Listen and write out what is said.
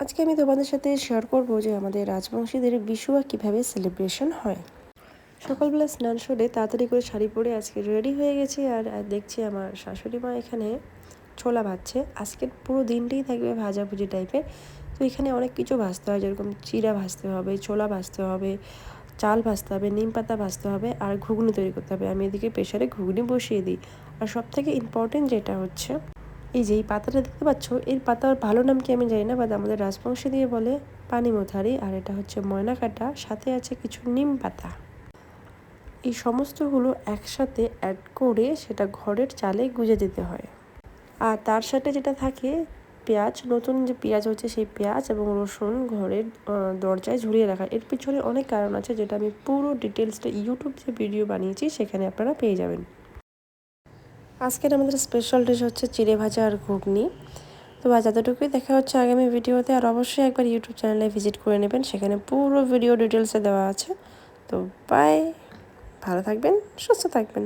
আজকে আমি তোমাদের সাথে শেয়ার করব যে আমাদের রাজবংশীদের বিশুয়া কিভাবে সেলিব্রেশন হয়। সকালবেলা স্নান সেরে তাড়াতাড়ি করে শাড়ি পরে আজকে রেডি হয়ে গেছি। আর দেখছি আমার শাশুড়ি মা এখানে ছোলা ভাজছে। আজকের পুরো দিনটাই থাকবে ভাজাভুজি টাইপের। তো এখানে অনেক কিছু ভাজতে হয়, যেরকম চিড়া ভাজতে হবে, ছোলা ভাজতে হবে, চাল ভাজতে হবে, নিম পাতা ভাজতে হবে, আর ঘুগনি তৈরি করতে হবে। আমি এদিকে প্রেশারে ঘুগনি বসিয়ে দিই। আর সবথেকে ইম্পর্টেন্ট যেটা হচ্ছে, এই যে এই পাতাটা দেখতে পাচ্ছ, এর পাতার ভালো নাম কি আমি জানি না, বাট আমাদের রাজবংশী দিয়ে বলে পানিমথারি। আর এটা হচ্ছে ময়না কাটা, সাথে আছে কিছু নিম পাতা। এই সমস্তগুলো একসাথে অ্যাড করে সেটা ঘরের চালে গুঁজে দিতে হয়। আর তার সাথে যেটা থাকে পেঁয়াজ, নতুন যে পেঁয়াজ হচ্ছে সেই পেঁয়াজ এবং রসুন ঘরের দরজায় ঝুলিয়ে রাখা। এর পিছনে অনেক কারণ আছে, যেটা আমি পুরো ডিটেলসটা ইউটিউব যে ভিডিও বানিয়েছি সেখানে আপনারা পেয়ে যাবেন। আজকের আমাদের স্পেশাল ডিশ হচ্ছে চিড়ে ভাজা আর ঘুগনি। তো আজ এতটুকুই, দেখা হচ্ছে আগামী ভিডিওতে। আর অবশ্যই একবার ইউটিউব চ্যানেলে ভিজিট করে নেবেন, সেখানে পুরো ভিডিও ডিটেলসে দেওয়া আছে। তো বাই, ভালো থাকবেন, সুস্থ থাকবেন।